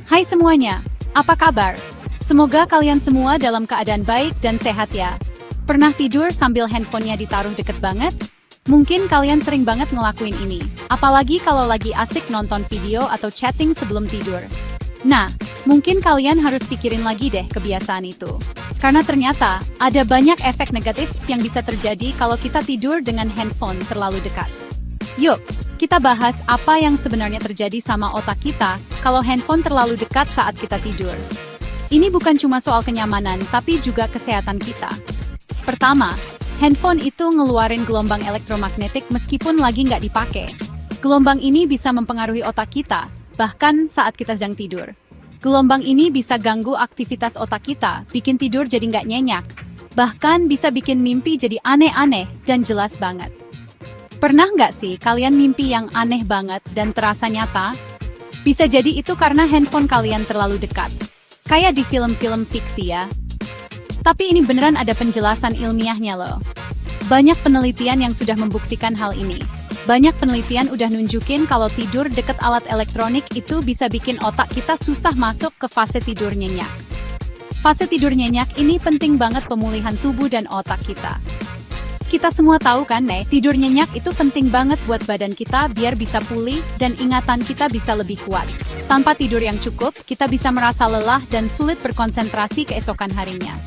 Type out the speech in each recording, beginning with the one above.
Hai semuanya, apa kabar? Semoga kalian semua dalam keadaan baik dan sehat ya. Pernah tidur sambil handphonenya ditaruh deket banget? Mungkin kalian sering banget ngelakuin ini, apalagi kalau lagi asik nonton video atau chatting sebelum tidur. Nah, mungkin kalian harus pikirin lagi deh kebiasaan itu. Karena ternyata, ada banyak efek negatif yang bisa terjadi kalau kita tidur dengan handphone terlalu dekat. Yuk, kita bahas apa yang sebenarnya terjadi sama otak kita kalau handphone terlalu dekat saat kita tidur. Ini bukan cuma soal kenyamanan, tapi juga kesehatan kita. Pertama, handphone itu ngeluarin gelombang elektromagnetik meskipun lagi nggak dipakai. Gelombang ini bisa mempengaruhi otak kita, bahkan saat kita sedang tidur. Gelombang ini bisa ganggu aktivitas otak kita, bikin tidur jadi nggak nyenyak. Bahkan bisa bikin mimpi jadi aneh-aneh dan jelas banget. Pernah nggak sih kalian mimpi yang aneh banget dan terasa nyata? Bisa jadi itu karena handphone kalian terlalu dekat. Kayak di film-film fiksi ya. Tapi ini beneran ada penjelasan ilmiahnya loh. Banyak penelitian yang sudah membuktikan hal ini. Banyak penelitian udah nunjukin kalau tidur deket alat elektronik itu bisa bikin otak kita susah masuk ke fase tidur nyenyak. Fase tidur nyenyak ini penting banget pemulihan tubuh dan otak kita. Kita semua tahu kan, tidur nyenyak itu penting banget buat badan kita biar bisa pulih dan ingatan kita bisa lebih kuat. Tanpa tidur yang cukup, kita bisa merasa lelah dan sulit berkonsentrasi keesokan harinya.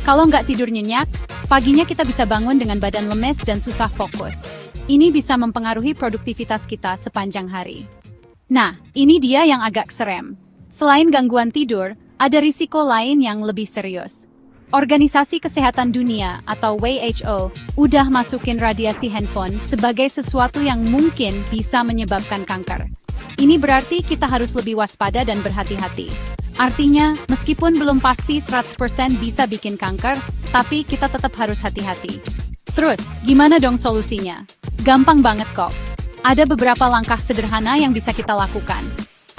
Kalau nggak tidur nyenyak, paginya kita bisa bangun dengan badan lemes dan susah fokus. Ini bisa mempengaruhi produktivitas kita sepanjang hari. Nah, ini dia yang agak serem. Selain gangguan tidur, ada risiko lain yang lebih serius. Organisasi Kesehatan Dunia atau WHO udah masukin radiasi handphone sebagai sesuatu yang mungkin bisa menyebabkan kanker. Ini berarti kita harus lebih waspada dan berhati-hati. Artinya, meskipun belum pasti 100% bisa bikin kanker, tapi kita tetap harus hati-hati. Terus, gimana dong solusinya? Gampang banget kok. Ada beberapa langkah sederhana yang bisa kita lakukan.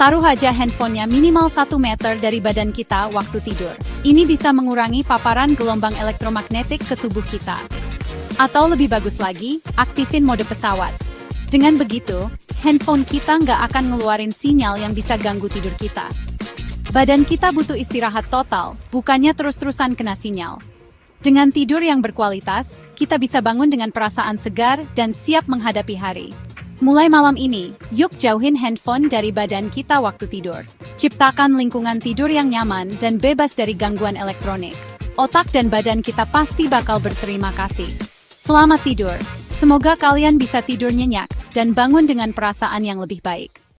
Taruh aja handphonenya minimal 1 meter dari badan kita waktu tidur. Ini bisa mengurangi paparan gelombang elektromagnetik ke tubuh kita. Atau lebih bagus lagi, aktifin mode pesawat. Dengan begitu, handphone kita nggak akan ngeluarin sinyal yang bisa ganggu tidur kita. Badan kita butuh istirahat total, bukannya terus-terusan kena sinyal. Dengan tidur yang berkualitas, kita bisa bangun dengan perasaan segar dan siap menghadapi hari. Mulai malam ini, yuk jauhin handphone dari badan kita waktu tidur. Ciptakan lingkungan tidur yang nyaman dan bebas dari gangguan elektronik. Otak dan badan kita pasti bakal berterima kasih. Selamat tidur. Semoga kalian bisa tidur nyenyak dan bangun dengan perasaan yang lebih baik.